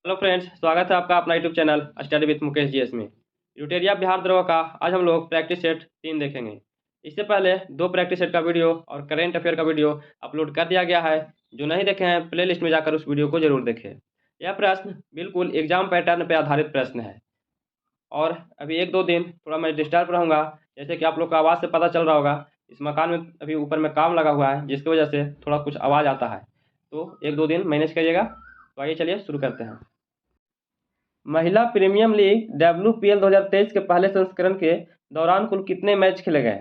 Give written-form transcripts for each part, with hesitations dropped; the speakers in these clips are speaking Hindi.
हेलो फ्रेंड्स, स्वागत है आपका अपना YouTube channel study with Mukesh GS में। यूटेरिया बिहार द्रोह का आज हम लोग प्रैक्टिस सेट 3 देखेंगे। इससे पहले 2 प्रैक्टिस सेट का वीडियो और करेंट अफेयर का वीडियो अपलोड कर दिया गया है। जो नहीं देखे हैं प्ले लिस्ट में जाकर उस वीडियो को जरूर देखें। यह प्रश्न बिल्कुल एग्जाम पैटर्न पर आधारित प्रश्न है और अभी 1-2 दिन थोड़ा मैं डिस्टर्ब रहूँगा। जैसे कि आप लोग को आवाज़ से पता चल रहा होगा, इस मकान में अभी ऊपर में काम लगा हुआ है, जिसकी वजह से थोड़ा कुछ आवाज़ आता है, तो 1-2 दिन मैनेज करिएगा। तो आइए चलिए शुरू करते हैं। महिला प्रीमियम लीग WPL 2023 के पहले संस्करण के दौरान कुल कितने मैच खेले गए?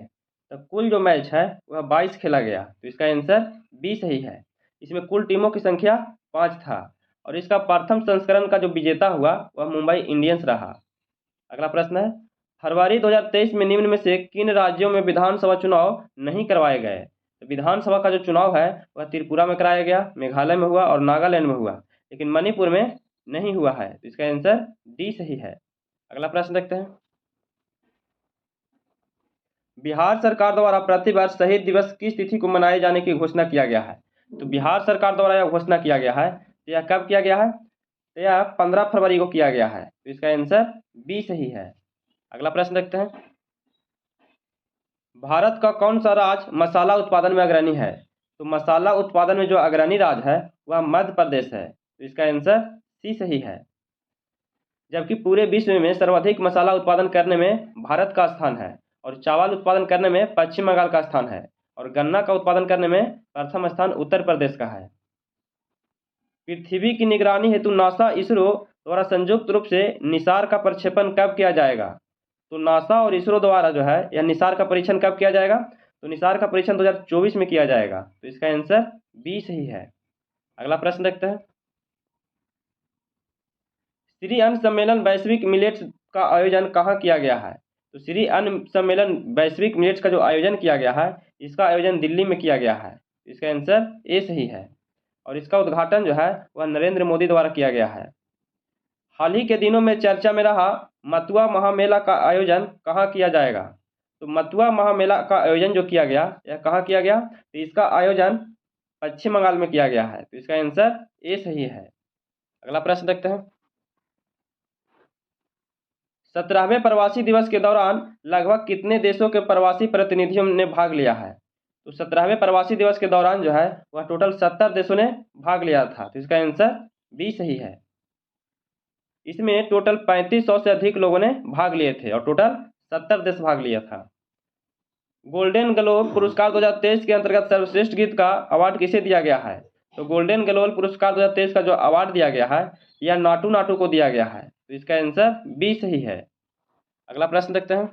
तो कुल जो मैच है वह 22 खेला गया, तो इसका आंसर बी सही है। इसमें कुल टीमों की संख्या 5 था और इसका प्रथम संस्करण का जो विजेता हुआ वह मुंबई इंडियंस रहा। अगला प्रश्न है, फरवरी 2023 में निम्न में से किन राज्यों में विधानसभा चुनाव नहीं करवाए गए? तो विधानसभा का जो चुनाव है वह त्रिपुरा में कराया गया, मेघालय में हुआ और नागालैंड में हुआ, लेकिन मणिपुर में नहीं हुआ है, तो इसका आंसर डी सही है। अगला प्रश्न देखते हैं, बिहार सरकार द्वारा प्रतिवर्ष शहीद दिवस किस तिथि को मनाए जाने की घोषणा किया गया है? तो बिहार सरकार द्वारा यह घोषणा किया गया है, तो यह कब किया गया है? तो यह 15 फरवरी को किया गया है, तो इसका आंसर बी सही है। अगला प्रश्न देखते हैं, भारत का कौन सा राज्य मसाला उत्पादन में अग्रणी है? तो मसाला उत्पादन में जो अग्रणी राज्य है वह मध्य प्रदेश है, तो इसका आंसर सी सही है। जबकि पूरे विश्व में सर्वाधिक मसाला उत्पादन करने में भारत का स्थान है और चावल उत्पादन करने में पश्चिम बंगाल का स्थान है और गन्ना का उत्पादन करने में प्रथम स्थान उत्तर प्रदेश का है। पृथ्वी की निगरानी हेतु नासा इसरो द्वारा संयुक्त रूप से निसार का प्रक्षेपण कब किया जाएगा? तो नासा और इसरो द्वारा जो है यह निसार का परीक्षण कब किया जाएगा? तो निसार का परीक्षण 2024 में किया जाएगा, तो इसका आंसर बी सही है। अगला प्रश्न देखते हैं, श्री अन्न सम्मेलन वैश्विक मिलेट्स का आयोजन कहाँ किया गया है? तो श्री अन्न सम्मेलन वैश्विक मिलेट्स का जो आयोजन किया गया है इसका आयोजन दिल्ली में किया गया है, इसका आंसर ए सही है और इसका उद्घाटन जो है वह नरेंद्र मोदी द्वारा किया गया है। हाल ही के दिनों में चर्चा में रहा मथुआ महामेला का आयोजन कहाँ किया जाएगा? तो मथुआ महामेला का आयोजन जो किया गया यह कहाँ किया गया? तो इसका आयोजन पश्चिम बंगाल में किया गया है, तो इसका आंसर ए सही है। अगला प्रश्न देखते हैं, 17वें प्रवासी दिवस के दौरान लगभग कितने देशों के प्रवासी प्रतिनिधियों ने भाग लिया है? तो 17वें प्रवासी दिवस के दौरान जो है वह टोटल 70 देशों ने भाग लिया था, तो इसका आंसर बी सही है। इसमें टोटल 3500 से अधिक लोगों ने भाग लिए थे और टोटल 70 देश भाग लिया था। गोल्डन ग्लोब पुरस्कार 2023 के अंतर्गत सर्वश्रेष्ठ गीत का अवार्ड किसे दिया गया है? तो गोल्डन ग्लोब पुरस्कार 2023 का जो अवार्ड दिया गया है यह नाटू नाटू को दिया गया है, तो इसका आंसर बी सही है। अगला प्रश्न देखते हैं,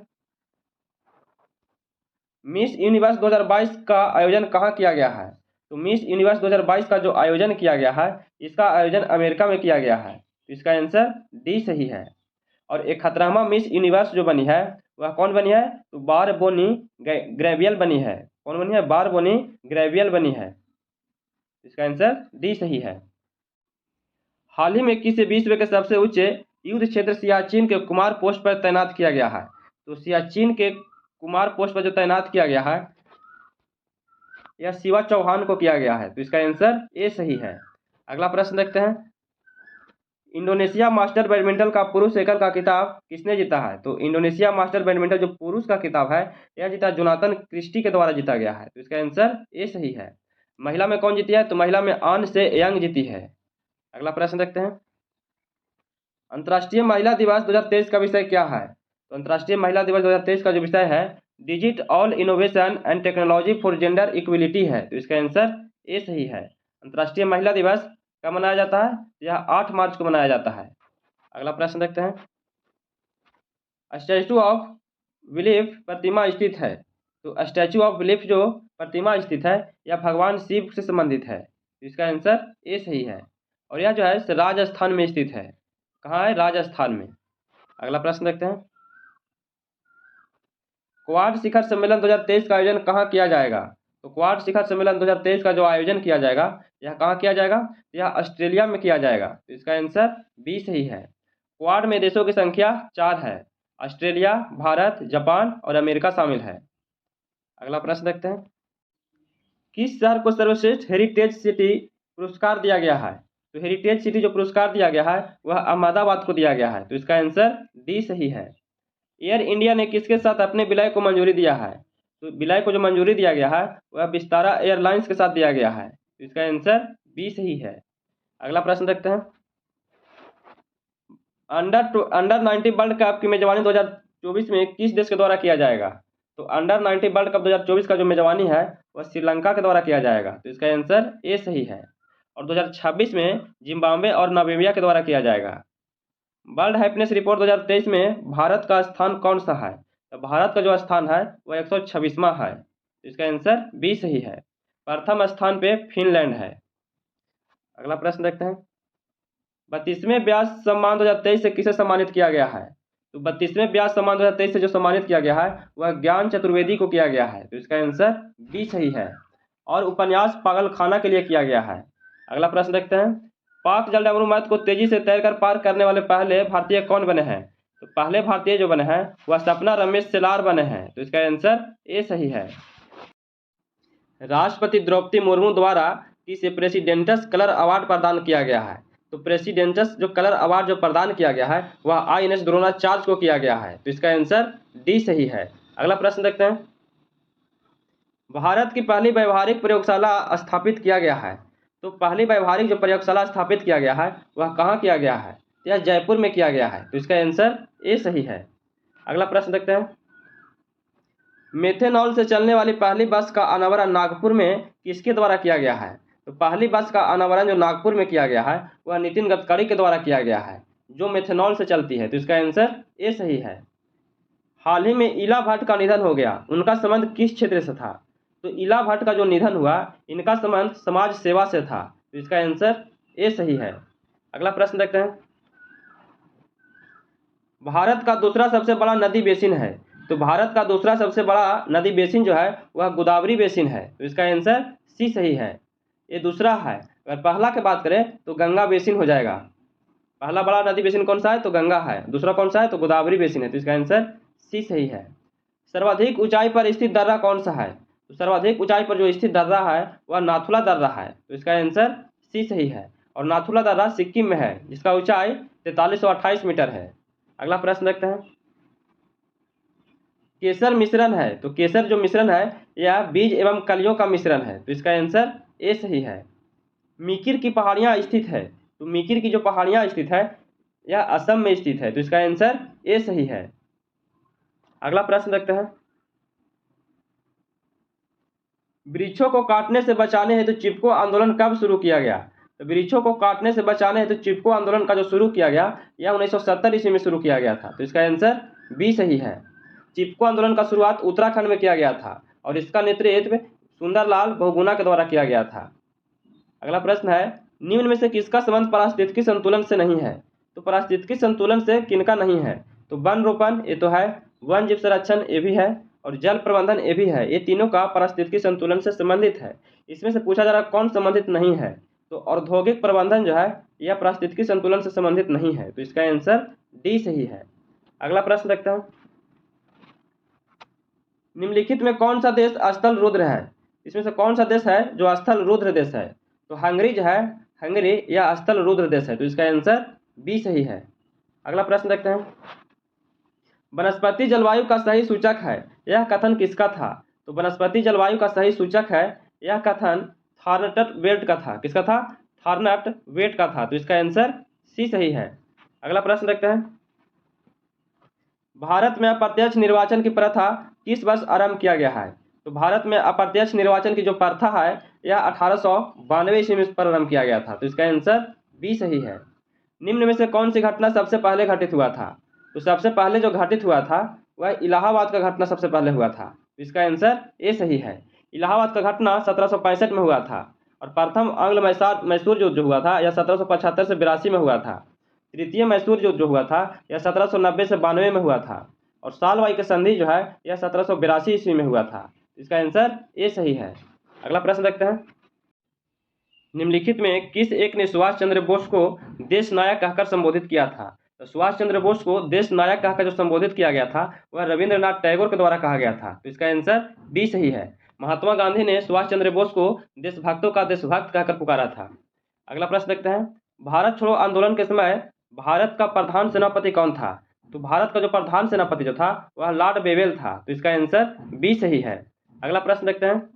मिस यूनिवर्स 2022 का आयोजन कहाँ किया गया है? तो मिस यूनिवर्स 2022 का जो आयोजन किया गया है इसका आयोजन अमेरिका में किया गया है, तो इसका आंसर डी सही है। और 71वां मिस यूनिवर्स जो बनी है वह कौन बनी है? तो बारबोनी ग्रेवियल बनी है। कौन बनी है? बारबोनी ग्रेवियल बनी है, इसका आंसर डी सही है। हाल ही में किस विश्व के सबसे ऊंचे युद्ध क्षेत्र सियाचिन के कुमार पोस्ट पर तैनात किया गया है? तो सियाचिन के कुमार पोस्ट पर जो तैनात किया गया है यह शिवा चौहान को किया गया है, तो इसका आंसर ए सही है। अगला प्रश्न देखते हैं, इंडोनेशिया मास्टर बैडमिंटन का पुरुष एकल का खिताब किसने जीता है? तो इंडोनेशिया मास्टर बैडमिंटन जो पुरुष का खिताब है यह जीता जोनाथन क्रिस्टी के द्वारा जीता गया है, तो इसका आंसर ए सही है। महिला में कौन जीती है? तो महिला में आन से यंग जीती है। अगला प्रश्न देखते हैं, अंतर्राष्ट्रीय महिला दिवस 2023 का विषय क्या है? तो अंतर्राष्ट्रीय महिला दिवस 2023 का जो विषय है digit all innovation and technology for gender equality है, तो इसका आंसर ए सही है। अंतर्राष्ट्रीय महिला दिवस कब मनाया जाता है? यह 8 मार्च को मनाया जाता है। अगला प्रश्न देखते हैं, स्टैचू ऑफ बिलीफ प्रतिमा स्थित है, तो स्टैचू ऑफ बिलीफ जो प्रतिमा स्थित है यह भगवान शिव से संबंधित है, तो इसका आंसर ए सही है और यह जो है राजस्थान में स्थित है। कहाँ है? राजस्थान में। अगला प्रश्न देखते हैं, क्वाड शिखर सम्मेलन 2023 का आयोजन कहाँ किया जाएगा? तो क्वाड शिखर सम्मेलन 2023 का जो आयोजन किया जाएगा यह कहाँ किया जाएगा? यह ऑस्ट्रेलिया में किया जाएगा, तो इसका आंसर बी सही है। क्वाड में देशों की संख्या 4 है, ऑस्ट्रेलिया, भारत, जापान और अमेरिका शामिल है। अगला प्रश्न देखते हैं, किस शहर को सर्वश्रेष्ठ हेरिटेज सिटी पुरस्कार दिया गया है? तो हेरिटेज सिटी जो पुरस्कार दिया गया है वह अहमदाबाद को दिया गया है, तो इसका आंसर डी सही है। एयर इंडिया ने किसके साथ अपने विलय को मंजूरी दिया है? तो विलय को जो मंजूरी दिया गया है वह विस्तारा एयरलाइंस के साथ दिया गया है, तो इसका आंसर बी सही है। अगला प्रश्न देखते हैं। अंडर 90 वर्ल्ड कप की मेजबानी 2024 में किस देश के द्वारा किया जाएगा? तो अंडर 90 वर्ल्ड कप 2024 का जो मेजबानी है वह श्रीलंका के द्वारा किया जाएगा, तो इसका आंसर ए सही है। और 2026 में जिम्बाब्वे और नामीबिया के द्वारा किया जाएगा। वर्ल्ड हैप्पीनेस रिपोर्ट 2023 में भारत का स्थान कौन सा है? तो भारत का जो स्थान है वह 126वां है, तो इसका आंसर बी सही है। प्रथम स्थान पे फिनलैंड है। अगला प्रश्न देखते हैं। 32वें व्यास सम्मान 2023 से किसे सम्मानित किया गया है? तो 32वें व्यास सम्मान 2023 से जो सम्मानित किया गया है वह ज्ञान चतुर्वेदी को किया गया है, तो इसका आंसर बी सही है। और उपन्यास पागलखाना के लिए किया गया है। अगला प्रश्न देखते हैं। पाक जलडमरू मैथ को तेजी से तैरकर पार करने वाले पहले भारतीय कौन बने हैं? तो पहले भारतीय जो बने हैं वह सपना रमेश सेलार बने हैं, तो इसका आंसर ए सही है। राष्ट्रपति द्रौपदी मुर्मू द्वारा किसे प्रेसिडेंटस कलर अवार्ड प्रदान किया गया है? तो प्रेसिडेंटस जो कलर अवार्ड जो प्रदान किया गया है वह INS द्रोणाचार्य को किया गया है, तो इसका आंसर डी सही है। अगला प्रश्न देखते हैं। भारत की पहली व्यावहारिक प्रयोगशाला स्थापित किया गया है, तो पहली व्यावहारिक जो प्रयोगशाला स्थापित किया गया है वह कहाँ किया गया है? यह जयपुर में किया गया है, तो इसका आंसर ए सही है। अगला प्रश्न देखते हैं। मेथेनॉल से चलने वाली पहली बस का अनावरण नागपुर में किसके द्वारा किया गया है? तो पहली बस का अनावरण जो नागपुर में किया गया है वह नितिन गडकरी के द्वारा किया गया है, जो मेथेनॉल से चलती है, तो इसका आंसर ए सही है। हाल ही में इला भट्ट का निधन हो गया, उनका संबंध किस क्षेत्र से था? तो इला भट्ट का जो निधन हुआ इनका संबंध समाज सेवा से था, तो इसका आंसर ए सही है। अगला प्रश्न देखते हैं। भारत का दूसरा सबसे बड़ा नदी बेसिन है, तो भारत का दूसरा सबसे बड़ा नदी बेसिन जो है वह गोदावरी बेसिन है, तो इसका आंसर सी सही है। ये दूसरा है। अगर पहला की बात करें तो गंगा बेसिन हो जाएगा। पहला बड़ा नदी बेसिन कौन सा है? तो गंगा है। दूसरा कौन सा है? तो गोदावरी बेसिन है, तो इसका आंसर सी सही है। सर्वाधिक ऊंचाई पर स्थित दर्रा कौन सा है? तो सर्वाधिक ऊंचाई पर जो स्थित दर्रा है वह नाथुला दर्रा है, तो इसका आंसर सी सही है। और नाथुला दर्रा सिक्किम में है, जिसका ऊंचाई 4328 मीटर है। अगला प्रश्न देखते हैं। केसर मिश्रण है, तो केसर जो मिश्रण है यह बीज एवं कलियों का मिश्रण है, तो इसका आंसर ए सही है। मीकिर की पहाड़ियाँ स्थित है, तो मीकिर की जो पहाड़ियाँ स्थित है यह असम में स्थित है, तो इसका आंसर ए सही है। अगला प्रश्न देखते हैं। वृक्षों को काटने से बचाने हेतु चिपको आंदोलन कब शुरू किया गया? तो वृक्षों को काटने से बचाने हेतु चिपको आंदोलन का जो शुरू किया गया यह 1970 ईस्वी में शुरू किया गया था, तो इसका आंसर बी सही है। चिपको आंदोलन का शुरुआत उत्तराखंड में किया गया था और इसका नेतृत्व सुंदरलाल बहुगुणा के द्वारा किया गया था। अगला प्रश्न है। निम्न में से किसका संबंध पारिस्थितिकी संतुलन से नहीं है? तो पारिस्थितिकी संतुलन से किनका नहीं है? तो वन रोपण ये तो है, वन जीव संरक्षण ये भी है, और जल प्रबंधन ये भी है। ये तीनों का पारिस्थितिकी संतुलन से संबंधित है। इसमें से पूछा जा रहा कौन संबंधित नहीं है? तो औद्योगिक प्रबंधन जो है यह पारिस्थितिकी संतुलन से संबंधित नहीं है, तो इसका आंसर डी सही है। अगला प्रश्न देखते हैं। निम्नलिखित में कौन सा देश स्थल रुद्र है? इसमें से कौन सा देश है जो स्थल रुद्र देश है? तो हंगरी जो है, हंगरी यह स्थल रुद्र देश है, तो इसका आंसर बी सही है। अगला प्रश्न देखते हैं। वनस्पति जलवायु का सही सूचक है, यह कथन किसका था? तो वनस्पति जलवायु का सही सूचक है यह कथन थॉर्नटट वेट का था। किसका था? थॉर्नट वेट का था, तो इसका आंसर सी सही है। अगला प्रश्न देखते हैं। भारत में अप्रत्यक्ष निर्वाचन की प्रथा किस वर्ष आरंभ किया गया है? तो भारत में अप्रत्यक्ष निर्वाचन की जो प्रथा है यह 1892 ईस्वी में प्रारंभ किया गया था, तो इसका आंसर बी सही है। निम्न में से कौन सी घटना सबसे पहले घटित हुआ था? तो सबसे पहले जो घटित हुआ था वह इलाहाबाद का घटना सबसे पहले हुआ था, तो इसका आंसर ए सही है। इलाहाबाद का घटना 1765 में हुआ था और प्रथम आंग्ल मैसूर युद्ध जो हुआ था यह 1775 से 82 में हुआ था। तृतीय मैसूर युद्ध जो हुआ था यह 1790 से 92 में हुआ था और सालवाई की संधि जो है यह 1782 ईस्वी में हुआ था। इसका आंसर ए सही है। अगला प्रश्न देखते हैं। निम्नलिखित में किस एक ने सुभाष चंद्र बोस को देश नायक कहकर संबोधित किया था? तो सुभाष चंद्र बोस को देश नायक कहकर जो संबोधित किया गया था वह रविंद्रनाथ टैगोर के द्वारा कहा गया था, तो इसका आंसर बी सही है। महात्मा गांधी ने सुभाष चंद्र बोस को देशभक्तों का देशभक्त कहकर पुकारा था। अगला प्रश्न देखते हैं। भारत छोड़ो आंदोलन के समय भारत का प्रधान सेनापति कौन था? तो भारत का जो प्रधान सेनापति जो था वह लॉर्ड बेवेल था। तो इसका आंसर बी सही है। अगला प्रश्न देखते हैं।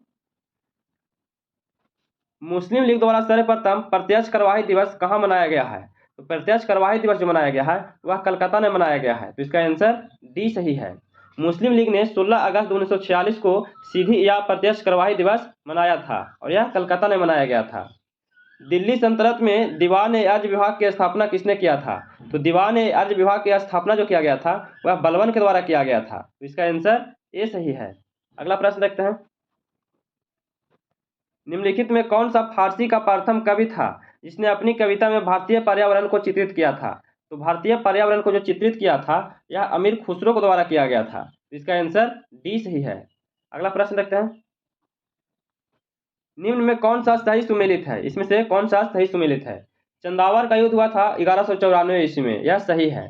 मुस्लिम लीग द्वारा सर्वप्रथम प्रत्यक्ष कार्यवाही दिवस कहाँ मनाया गया है? तो प्रत्यक्ष कार्यवाही दिवस जो मनाया गया है वह कलकत्ता में मनाया गया है। तो इसका आंसर डी सही है। मुस्लिम लीग ने 16 अगस्त 1946 को सीधी या प्रत्यक्ष कार्यवाही दिवस मनाया था और यह कलकत्ता में मनाया गया था। दिल्ली सल्तनत में दीवान-ए-अर्ज विभाग की स्थापना किसने किया था? तो दीवान-ए-अर्ज विभाग की स्थापना जो किया गया था वह बलबन के द्वारा किया गया था। तो इसका आंसर ए सही है। अगला प्रश्न देखते हैं। निम्नलिखित में कौन सा फारसी का प्रथम कवि था जिसने अपनी कविता में भारतीय पर्यावरण को चित्रित किया था? तो भारतीय पर्यावरण को जो चित्रित किया था यह अमीर खुसरो के द्वारा किया गया था। तो इसका आंसर डी सही है। अगला प्रश्न देखते हैं। निम्न में कौन सा सही सुमेलित है? इसमें से कौन सा सही सुमेलित है? चंदावर का युद्ध हुआ था 1194 ईस्वी में, यह सही है।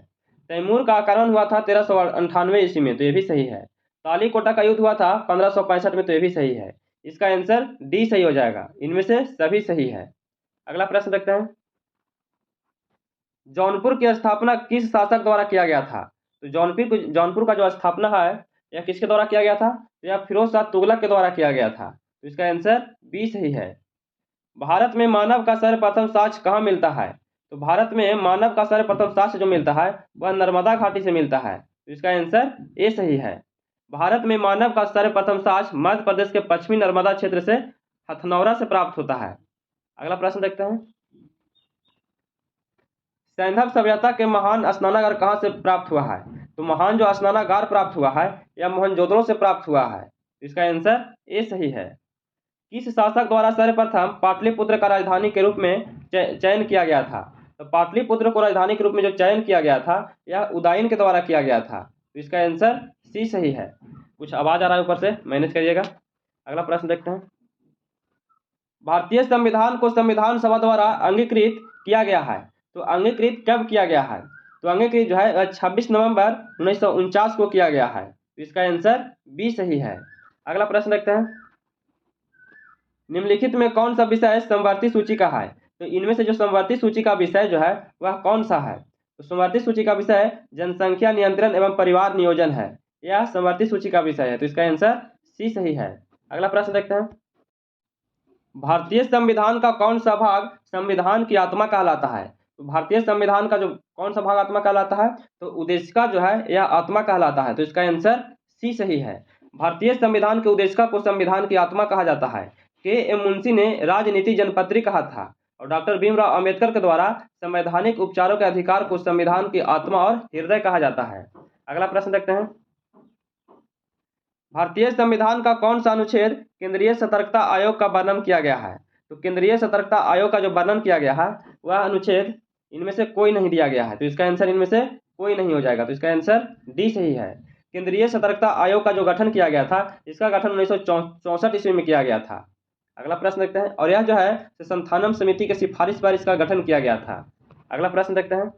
तैमूर का आक्रमण हुआ था 1398 ईस्वी में, तो यह भी सही है। तालीकोटा का युद्ध हुआ था 1565 में, तो यह भी सही है। इसका आंसर डी सही हो जाएगा। इनमें से सभी सही है। अगला प्रश्न देखते हैं। जौनपुर की स्थापना किस शासक द्वारा किया गया था? तो जौनपुर का जो स्थापना है यह किसके द्वारा किया गया था? तो यह फिरोज शाह तुगलक के द्वारा किया गया था। तो इसका आंसर बी सही है। भारत में मानव का सर्वप्रथम साक्ष्य कहाँ मिलता है? तो भारत में मानव का सर्वप्रथम साक्ष्य जो मिलता है वह नर्मदा घाटी से मिलता है। तो इसका आंसर ए सही है। भारत में मानव का सर्वप्रथम साक्ष्य मध्य प्रदेश के पश्चिमी नर्मदा क्षेत्र से हथनौरा से प्राप्त होता है। अगला प्रश्न देखते हैं। सैंधव सभ्यता के महान स्नानागार कहाँ से प्राप्त हुआ है? तो महान जो स्नानागार प्राप्त हुआ है यह मोहनजोदड़ो से प्राप्त हुआ है। इसका आंसर ए सही है। किस शासक द्वारा सर्वप्रथम पाटलिपुत्र का राजधानी के रूप में चयन किया गया था? तो पाटलिपुत्र को राजधानी के रूप में जो चयन किया गया था यह उदयन के द्वारा किया गया था। तो इसका आंसर सी सही है। कुछ आवाज आ रहा है ऊपर से, मैनेज करिएगा। अगला प्रश्न देखते हैं। भारतीय संविधान को संविधान सभा द्वारा अंगीकृत किया गया है, तो अंगीकृत कब किया गया है? तो अंगीकृत जो है 26 नवंबर 1949 को किया गया है। तो इसका आंसर बी सही है। अगला प्रश्न देखते हैं। निम्नलिखित में कौन सा विषय समवर्ती सूची का है? तो इनमें से जो समवर्ती सूची का विषय जो है वह कौन सा है? तो समवर्ती सूची का विषय जनसंख्या नियंत्रण एवं परिवार नियोजन है। यह समवर्ती सूची का विषय है। तो इसका आंसर सी सही है। अगला प्रश्न देखते हैं। भारतीय संविधान का कौन सा भाग संविधान की आत्मा कहलाता है? तो भारतीय संविधान का जो कौन सा भाग आत्मा कहलाता है? तो उद्देशिका जो है यह आत्मा कहलाता है। तो इसका आंसर सी सही है। भारतीय संविधान के उद्देशिका को संविधान की आत्मा कहा जाता है। के मुंशी ने राजनीति जनपत्री कहा था और डॉक्टर भीमराव अंबेडकर के द्वारा संवैधानिक उपचारों के अधिकार को संविधान की आत्मा और हृदय कहा जाता है। अगला प्रश्न देखते हैं। भारतीय संविधान का कौन सा अनुच्छेद केंद्रीय सतर्कता आयोग का वर्णन किया गया है? तो केंद्रीय सतर्कता आयोग का जो वर्णन किया गया है वह अनुच्छेद इनमें से कोई नहीं दिया गया है। तो इसका आंसर इनमें से कोई नहीं हो जाएगा। तो इसका आंसर डी सही है। केंद्रीय सतर्कता आयोग का जो गठन किया गया था इसका गठन 1964 ईस्वी में किया गया था। अगला प्रश्न देखते हैं। और यह जो है संस्थानम समिति की सिफारिश पर इसका गठन किया गया था। अगला प्रश्न देखते हैं।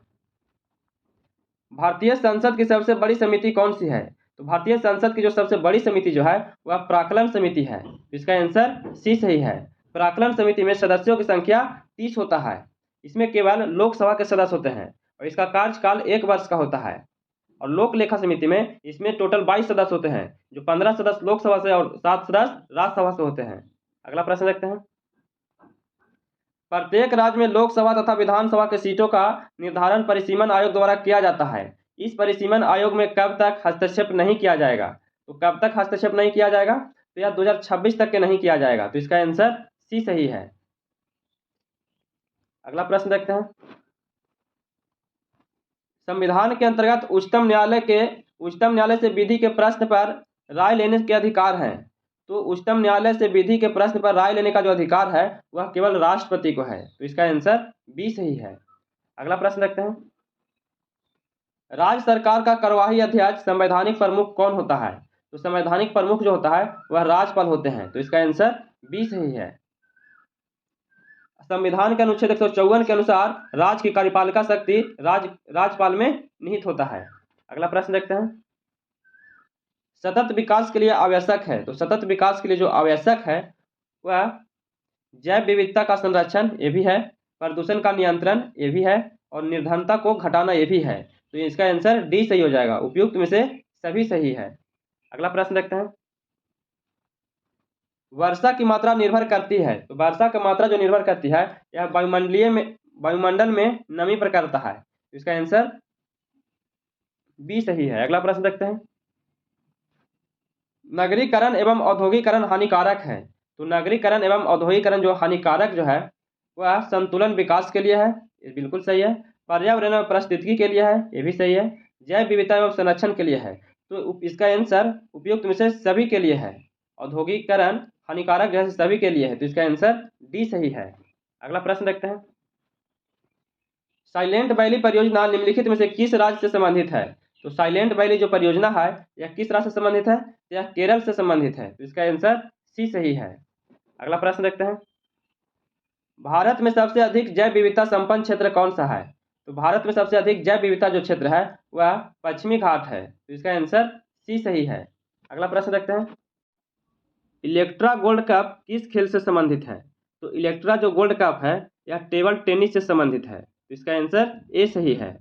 भारतीय संसद की सबसे बड़ी समिति कौन सी है? तो भारतीय संसद की जो सबसे बड़ी समिति जो है वह प्राक्कलन समिति है। इसका आंसर सी सही है। प्राक्कलन समिति में सदस्यों की संख्या 30 होता है। इसमें केवल लोकसभा के सदस्य होते हैं और इसका कार्यकाल 1 वर्ष का होता है। और लोक लेखा समिति में इसमें टोटल 22 सदस्य होते हैं, जो 15 सदस्य लोकसभा से और 7 सदस्य राज्यसभा से होते हैं। अगला प्रश्न देखते हैं। प्रत्येक राज्य में लोकसभा तथा विधानसभा के सीटों का निर्धारण परिसीमन आयोग द्वारा किया जाता है। इस परिसीमन आयोग में कब तक हस्तक्षेप नहीं किया जाएगा? तो कब तक हस्तक्षेप नहीं किया जाएगा? तो यह 2026 तक के नहीं किया जाएगा। तो इसका आंसर सी सही है। अगला प्रश्न देखते हैं। संविधान के अंतर्गत उच्चतम न्यायालय से विधि के प्रश्न पर राय लेने के अधिकार हैं। तो उच्चतम न्यायालय से विधि के प्रश्न पर राय लेने का जो अधिकार है वह केवल राष्ट्रपति को है। तो इसका आंसर बी सही है। अगला प्रश्न देखते हैं। राज्य सरकार का कार्यवाही अध्यक्ष संवैधानिक प्रमुख कौन होता है? तो संवैधानिक प्रमुख जो होता है वह राज्यपाल होते हैं। तो इसका आंसर बी सही है। संविधान के अनुच्छेद 154 के अनुसार राज्य की कार्यपालिका शक्ति राज्यपाल में निहित होता है। अगला प्रश्न देखते हैं। सतत विकास के लिए आवश्यक है। तो सतत विकास के लिए जो आवश्यक है वह जैव विविधता का संरक्षण, ये भी है। प्रदूषण का नियंत्रण ये भी है, और निर्धनता को घटाना ये भी है। तो इसका आंसर डी सही हो जाएगा। उपयुक्त में से सभी सही है। अगला प्रश्न देखते हैं। वर्षा की मात्रा निर्भर करती है, तो वर्षा की मात्रा जो निर्भर करती है यह वायुमंडल में नमी पर करता है। तो इसका आंसर बी सही है। अगला प्रश्न देखते हैं। नगरीकरण एवं औद्योगिकरण हानिकारक है, तो नगरीकरण एवं औद्योगिकरण जो हानिकारक जो है वह संतुलन विकास के लिए है, ये बिल्कुल सही है। पर्यावरण एवं पारिस्थितिकी के लिए है, ये भी सही है। जैव विविधता एवं संरक्षण के लिए है, तो इसका आंसर उपयुक्त में से सभी के लिए है। औद्योगिकरण हानिकारक जैसे सभी के लिए है, तो इसका आंसर डी सही है। अगला प्रश्न देखते हैं। साइलेंट वैली परियोजना निम्नलिखित में से किस राज्य से संबंधित है? तो साइलेंट वैली जो परियोजना है यह किस राज्य से संबंधित है? यह केरल से संबंधित है, तो इसका आंसर सी सही है। अगला प्रश्न देखते हैं। भारत में सबसे अधिक जैव विविधता संपन्न क्षेत्र कौन सा है? तो भारत में सबसे अधिक जैव विविधता जो क्षेत्र है वह पश्चिमी घाट है, तो इसका आंसर सी सही है। अगला प्रश्न देखते हैं। इलेक्ट्रा गोल्ड कप किस खेल से संबंधित है? तो इलेक्ट्रा जो गोल्ड कप है यह टेबल टेनिस से संबंधित है, तो इसका आंसर ए सही है।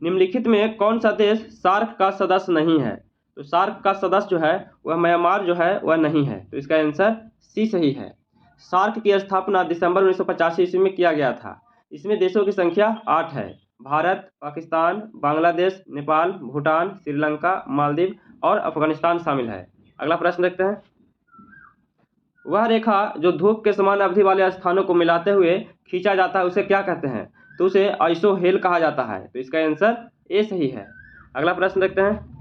निम्नलिखित में कौन सा देश सार्क का सदस्य नहीं है? तो सार्क का सदस्य जो है वह म्यांमार जो है वह नहीं है, तो इसका आंसर सी सही है। सार्क की स्थापना दिसंबर 1985 ईस्वी में किया गया था। इसमें देशों की संख्या 8 है। भारत, पाकिस्तान, बांग्लादेश, नेपाल, भूटान, श्रीलंका, मालदीव और अफगानिस्तान शामिल है। अगला प्रश्न देखते हैं। वह रेखा जो धूप के समान अवधि वाले स्थानों को मिलाते हुए खींचा जाता है उसे क्या कहते हैं? तो उसे आइसोहेल कहा जाता है, तो इसका आंसर ए सही है। अगला प्रश्न देखते हैं।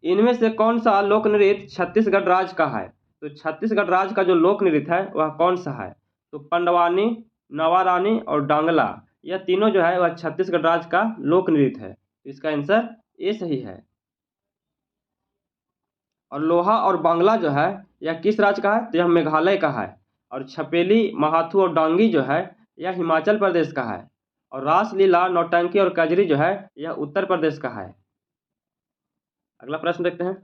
इनमें से कौन सा लोक नृत्य छत्तीसगढ़ राज्य का है? तो छत्तीसगढ़ राज्य का जो लोक नृत्य है वह कौन सा है? तो पंडवानी, नवारानी और डांगला, यह तीनों जो है वह छत्तीसगढ़ राज्य का लोक नृत्य है, तो इसका आंसर ए सही है। और लोहा और बांग्ला जो है यह किस राज्य का है? तो यह मेघालय का है। और छपेली, महाथू और डांगी जो है यह हिमाचल प्रदेश का है। और रासलीला, नौटंकी और कजरी जो है यह उत्तर प्रदेश का है। अगला प्रश्न देखते हैं।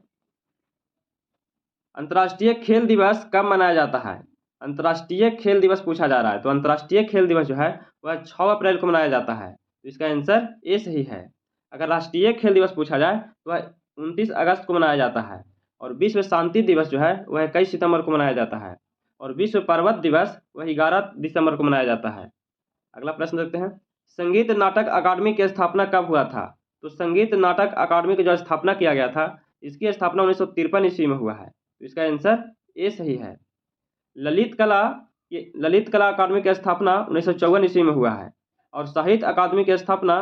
अंतर्राष्ट्रीय खेल दिवस कब मनाया जाता है? अंतर्राष्ट्रीय खेल दिवस पूछा जा रहा है, तो अंतर्राष्ट्रीय खेल दिवस जो है वह 6 अप्रैल को मनाया जाता है, तो इसका आंसर ए सही है। अगर राष्ट्रीय खेल दिवस पूछा जाए तो वह 29 अगस्त को मनाया जाता है। और विश्व शांति दिवस जो है वह 21 सितंबर को मनाया जाता है। और विश्व पर्वत दिवस वह 11 दिसंबर को मनाया जाता है। अगला प्रश्न देखते हैं। संगीत नाटक अकादमी की स्थापना कब हुआ था? तो संगीत नाटक अकादमी की जो स्थापना किया गया था इसकी स्थापना 1953 ईस्वी में हुआ है, तो इसका आंसर ए सही है। ललित कला अकादमी की स्थापना 1954 ईस्वी में हुआ है। और साहित्य अकादमी की स्थापना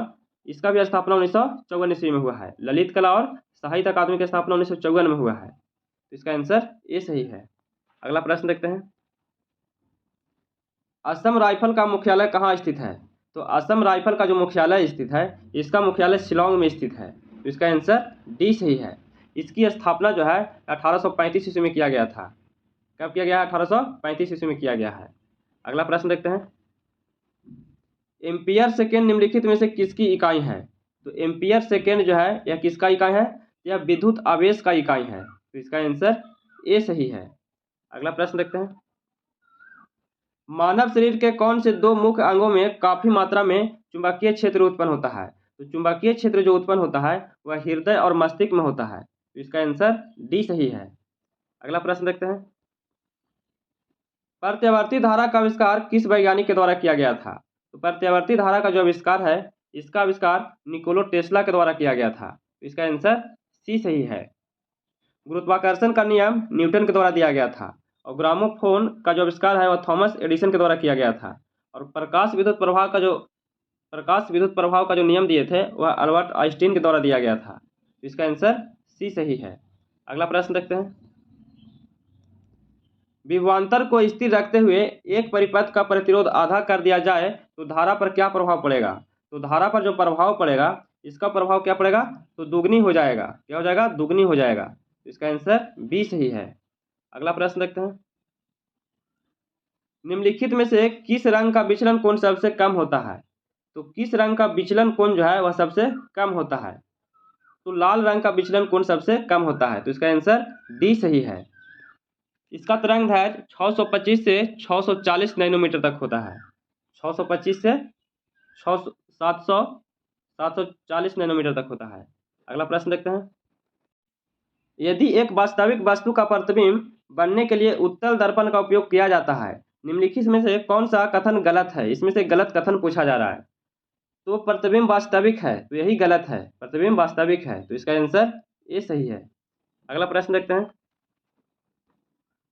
इसका भी स्थापना 1954 ईस्वी में हुआ है। ललित कला और साहित्य अकादमी की स्थापना 1954 में हुआ है, तो इसका आंसर ए सही है। अगला प्रश्न देखते हैं। असम राइफल का मुख्यालय कहाँ स्थित है? तो असम राइफल का जो मुख्यालय स्थित है इसका मुख्यालय शिलांग में स्थित है, तो इसका आंसर डी सही है। इसकी स्थापना जो है 1835 ईस्वी में किया गया था। कब किया गया है? 1835 ईस्वी में किया गया है। अगला प्रश्न देखते हैं। एम्पियर सेकेंड निम्नलिखित में से किसकी इकाई है? तो एम्पियर सेकेंड जो है यह किसका इकाई है? यह विद्युत आवेश का इकाई है, तो इसका आंसर ए सही है। अगला प्रश्न देखते हैं। मानव शरीर के कौन से दो मुख्य अंगों में काफी मात्रा में चुंबकीय क्षेत्र उत्पन्न होता है? तो चुंबकीय क्षेत्र जो उत्पन्न होता है वह हृदय और मस्तिष्क में होता है, तो इसका आंसर डी सही है। अगला प्रश्न देखते हैं। प्रत्यावर्ती धारा का आविष्कार किस वैज्ञानिक के द्वारा किया गया था? तो प्रत्यावर्ती धारा का जो आविष्कार है इसका आविष्कार निकोला टेस्ला के द्वारा किया गया था, तो इसका आंसर सी सही है। गुरुत्वाकर्षण का नियम न्यूटन के द्वारा दिया गया था। और ग्रामोफोन का जो आविष्कार है वह थॉमस एडिसन के द्वारा किया गया था। और प्रकाश विद्युत प्रभाव का जो नियम दिए थे वह अल्बर्ट आइंस्टीन के द्वारा दिया गया था, तो इसका आंसर सी सही है। अगला प्रश्न देखते हैं। विभवांतर को स्थिर रखते हुए एक परिपथ का प्रतिरोध आधा कर दिया जाए तो धारा पर क्या प्रभाव पड़ेगा? तो धारा पर जो प्रभाव पड़ेगा इसका प्रभाव क्या पड़ेगा? तो दुगनी हो जाएगा। क्या हो जाएगा? दुगनी हो जाएगा, तो इसका आंसर बी सही है। अगला प्रश्न देखते हैं। निम्नलिखित में से किस रंग का विचलन कोण सबसे कम होता है? तो किस रंग का विचलन कोण जो है वह सबसे कम होता है? तो लाल रंग का विचलन कोण सबसे कम होता है, तो इसका आंसर डी सही है। इसका तरंग दैर्घ्य 625 से 640 नैनोमीटर तक होता है। 625 से 740 नैनोमीटर तक होता है। अगला प्रश्न देखते हैं। यदि एक वास्तविक वस्तु का प्रतिबिंब बनने के लिए उत्तल दर्पण का उपयोग किया जाता है, निम्नलिखित में से कौन सा कथन गलत है? इसमें से गलत कथन पूछा जा रहा है। तो प्रतिबिंब वास्तविक है, तो यही गलत है। प्रतिबिंब वास्तविक है, तो इसका आंसर ए सही है। अगला प्रश्न देखते हैं।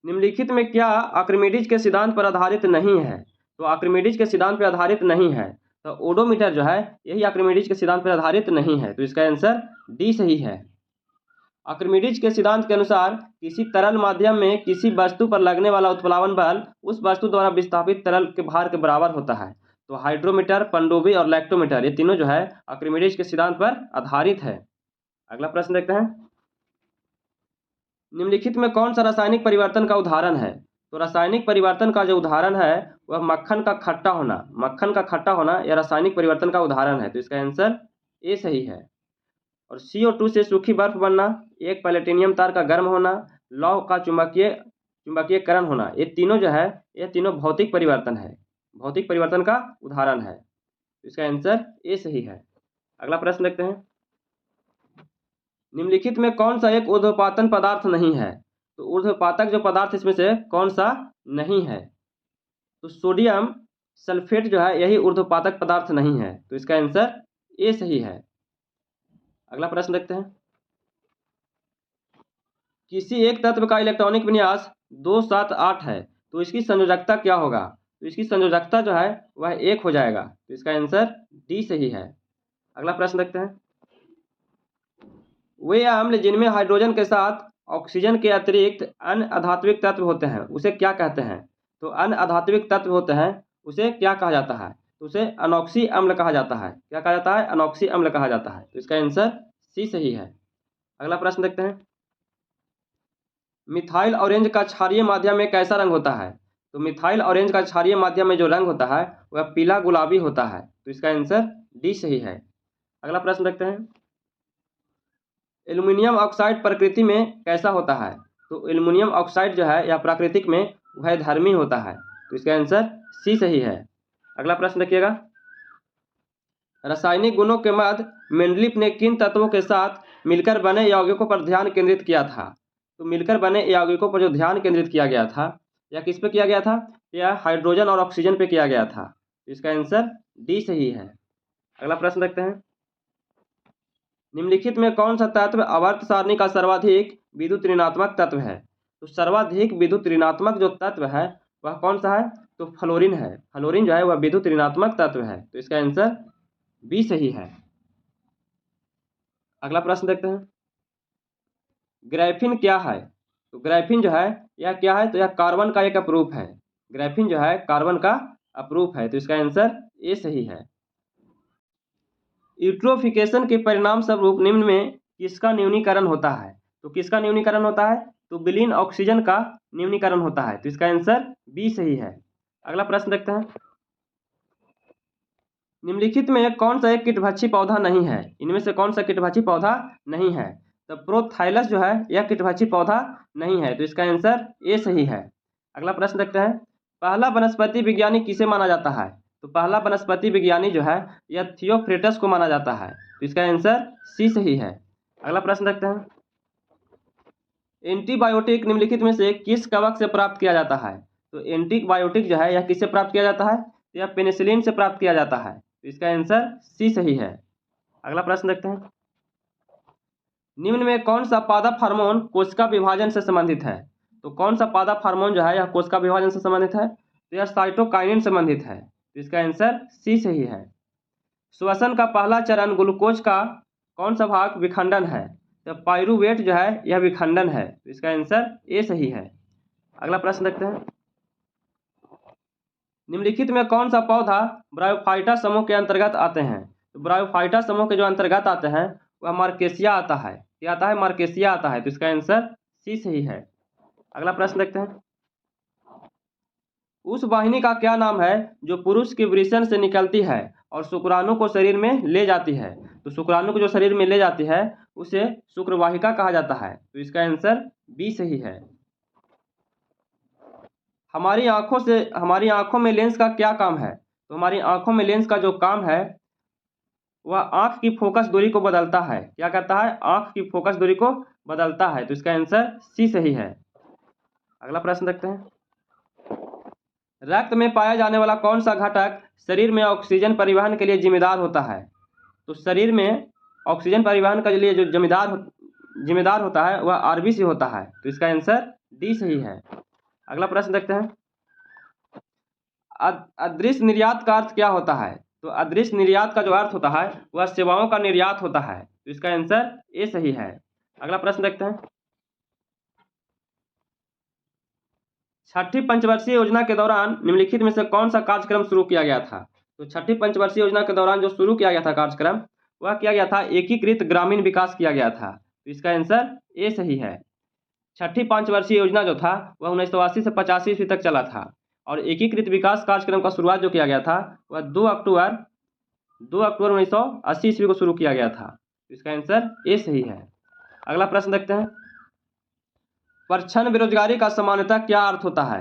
निम्नलिखित में क्या आर्किमिडीज के सिद्धांत पर आधारित नहीं है? तो आर्किमिडीज के सिद्धांत पर आधारित नहीं है, तो ओडोमीटर जो है यही आर्किमिडीज के सिद्धांत पर आधारित नहीं है, तो इसका आंसर डी सही है। आर्किमिडीज के सिद्धांत के अनुसार किसी तरल माध्यम में किसी वस्तु पर लगने वाला उत्प्लावन बल उस वस्तु द्वारा विस्थापित तरल के भार के बराबर होता है। तो हाइड्रोमीटर, पनडुब्बी और लैक्टोमीटर, ये तीनों जो है आर्किमिडीज के सिद्धांत पर आधारित है। अगला प्रश्न देखते हैं। निम्नलिखित में कौन सा रासायनिक परिवर्तन का उदाहरण है? तो रासायनिक परिवर्तन का जो उदाहरण है वह मक्खन का खट्टा होना। मक्खन का खट्टा होना यह रासायनिक परिवर्तन का उदाहरण है, तो इसका आंसर ए सही है। और CO2 से सूखी बर्फ बनना, एक प्लेटिनियम तार का गर्म होना, लौह का चुंबकीयकरण होना, ये तीनों जो है ये तीनों भौतिक परिवर्तन है, भौतिक परिवर्तन का उदाहरण है, तो इसका आंसर ए सही है। अगला प्रश्न देखते हैं। निम्नलिखित में कौन सा एक ऊर्ध्वपातन पदार्थ नहीं है? तो ऊर्ध्वपातक जो पदार्थ इसमें से कौन सा नहीं है? तो सोडियम सल्फेट जो है यही ऊर्ध्वपातक पदार्थ नहीं है, तो इसका आंसर ए सही है। अगला प्रश्न देखते हैं। किसी एक तत्व का इलेक्ट्रॉनिक विन्यास 278 है, तो इसकी संयोजकता क्या होगा? तो इसकी संयोजकता जो है वह 1 हो जाएगा, तो इसका आंसर डी सही है। अगला प्रश्न देखते हैं। वे अम्ल जिनमें हाइड्रोजन के साथ ऑक्सीजन के अतिरिक्त अन्य अधात्विक तत्व होते हैं उसे क्या कहते हैं? तो अन्य अधात्विक तत्व होते हैं उसे क्या कहा जाता है? तो उसे अनॉक्सी अम्ल कहा जाता है। क्या कहा जाता है? अनॉक्सी अम्ल कहा जाता है, तो इसका आंसर सी सही है। अगला प्रश्न देखते हैं। मिथाइल ऑरेंज का क्षारीय माध्यम में कैसा रंग होता है? तो मिथाइल ऑरेंज का क्षारीय माध्यम में जो रंग होता है वह पीला गुलाबी होता है, तो इसका आंसर डी सही है। अगला प्रश्न देखते हैं। एल्युमिनियम ऑक्साइड प्रकृति में कैसा होता है? तो एल्युमिनियम ऑक्साइड जो है यह प्राकृतिक में वैधर्मी होता है, तो इसका आंसर सी सही है। अगला प्रश्न देखिएगा। रासायनिक गुणों के मध्य मेंडलीफ ने किन तत्वों के साथ मिलकर बने यौगिकों पर ध्यान केंद्रित किया था? तो मिलकर बने यौगिकों पर जो ध्यान केंद्रित किया गया था यह किस पे किया गया था? यह हाइड्रोजन और ऑक्सीजन पे किया गया था, तो इसका आंसर डी सही है। अगला प्रश्न देखते हैं। निम्नलिखित में कौन सा तत्व आवर्त सारणी का सर्वाधिक विद्युत ऋणात्मक तत्व है? तो सर्वाधिक विद्युत ऋणात्मक जो तत्व है वह कौन सा है? तो फ्लोरीन है। फ्लोरीन जो है वह विद्युत ऋणात्मक तत्व है, तो इसका आंसर बी सही है। अगला प्रश्न देखते हैं। ग्राफीन क्या है? तो ग्राफीन जो है यह क्या है? तो यह कार्बन का एक अपरूप है। ग्राफीन जो है कार्बन का अपरूप है, तो इसका आंसर ए सही है। यूट्रोफिकेशन के परिणाम स्वरूप निम्न में किसका न्यूनीकरण होता है? तो किसका न्यूनीकरण होता है? तो विलीन ऑक्सीजन का न्यूनीकरण होता है, तो इसका आंसर बी सही है। अगला प्रश्न देखते हैं। निम्नलिखित में कौन सा एक कीटभक्षी पौधा नहीं है? इनमें से कौन सा कीटभक्षी पौधा नहीं है? तो प्रोथाइलस जो है यह कीटभक्षी पौधा नहीं है, तो इसका आंसर ए सही है। अगला प्रश्न देखते हैं। पहला वनस्पति विज्ञानी किसे माना जाता है? तो पहला वनस्पति विज्ञानी जो है यह थियोफ्रेटस को माना जाता है, तो इसका आंसर सी सही है। अगला प्रश्न देखते हैं। एंटीबायोटिक निम्नलिखित में से किस कवक से प्राप्त किया जाता है? तो एंटीबायोटिक जो है यह किससे प्राप्त किया जाता है? तो यह पेनिसिलिन से प्राप्त किया जाता है, तो इसका आंसर सी सही है। अगला प्रश्न देखते हैं। निम्न में कौन सा पादप हार्मोन कोशिका विभाजन से संबंधित है? तो कौन सा पादप हार्मोन जो है यह कोशिका विभाजन से संबंधित है? तो यह साइटोकाइनिन संबंधित है, तो इसका आंसर सी सही है। श्वसन का पहला चरण ग्लूकोज का कौन सा भाग विखंडन है? तो पाइरूवेट जो है यह विखंडन है, तो इसका आंसर ए सही है। अगला प्रश्न देखते हैं। निम्नलिखित में कौन सा पौधा ब्रायोफाइटा समूह के अंतर्गत आते हैं? तो ब्रायोफाइटा समूह के जो अंतर्गत आते हैं वह मार्केसिया आता है। क्या आता है? मार्केसिया आता है, तो इसका आंसर सी सही है। अगला प्रश्न देखते हैं। उस वाहिनी का क्या नाम है जो पुरुष के वृषण से निकलती है और शुक्राणु को शरीर में ले जाती है? तो शुक्राणु को जो शरीर में ले जाती है उसे शुक्रवाहिका कहा जाता है, तो इसका आंसर बी सही है। हमारी आंखों में लेंस का क्या काम है? तो हमारी आंखों में लेंस का जो काम है वह आंख की फोकस दूरी को बदलता है। क्या करता है? आंख की फोकस दूरी को बदलता है। तो इसका आंसर सी सही है। अगला प्रश्न देखते हैं। रक्त में पाया जाने वाला कौन सा घटक शरीर में ऑक्सीजन परिवहन के लिए जिम्मेदार होता है? तो शरीर में ऑक्सीजन परिवहन के लिए जो जिम्मेदार होता है वह आरबीसी होता है। तो इसका आंसर डी सही है। अगला प्रश्न देखते हैं। अदृश्य निर्यात का अर्थ क्या होता है? तो अदृश्य निर्यात का जो अर्थ होता है वह सेवाओं का निर्यात होता है। तो इसका आंसर ए सही है। अगला प्रश्न देखते हैं। छठी पंचवर्षीय योजना के दौरान निम्नलिखित में से कौन सा कार्यक्रम शुरू किया गया था? तो छठी पंचवर्षीय योजना के दौरान जो शुरू किया गया था कार्यक्रम वह किया गया था एकीकृत ग्रामीण विकास किया गया था। तो इसका आंसर ए सही है। छठी पंचवर्षीय योजना जो था वह 1980 से 85 ईस्वी तक चला था और एकीकृत विकास कार्यक्रम का शुरुआत जो किया गया था वह 2 अक्टूबर 1980 ईस्वी को शुरू किया गया था। तो इसका आंसर ए सही है। अगला प्रश्न देखते हैं। परछन बेरोजगारी का सामान्यतः क्या अर्थ होता है?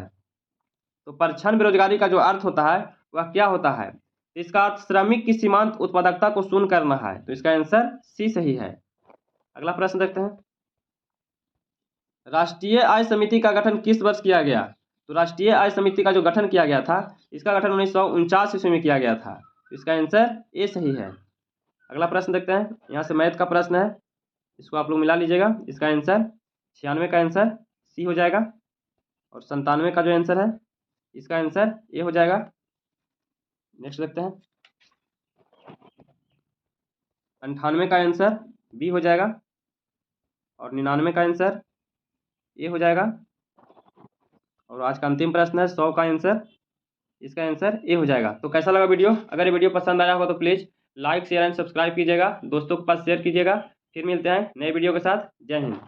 तो परछन बेरोजगारी का जो अर्थ होता है वह क्या होता है? इसका अर्थ श्रमिक की सीमांत उत्पादकता को शून्य करना है। तो इसका आंसर सी सही है। अगला प्रश्न देखते हैं। राष्ट्रीय आय समिति का गठन किस वर्ष किया गया? तो राष्ट्रीय आय समिति का जो गठन किया गया था इसका गठन 1949 ईस्वी में किया गया था। तो इसका आंसर ए सही है। अगला प्रश्न देखते हैं। यहाँ से मैथ का प्रश्न है, इसको आप लोग मिला लीजिएगा। इसका आंसर 96 का आंसर सी हो जाएगा और 97 का जो आंसर है इसका आंसर ए हो जाएगा। नेक्स्ट देखते हैं। 98 का आंसर बी हो जाएगा और 99 का आंसर ए हो जाएगा। और आज का अंतिम प्रश्न है 100 का आंसर, इसका आंसर ए हो जाएगा। तो कैसा लगा वीडियो? अगर ये वीडियो पसंद आया होगा तो please like share and subscribe कीजिएगा, दोस्तों के पास शेयर कीजिएगा। फिर मिलते हैं नए वीडियो के साथ। जय हिंद।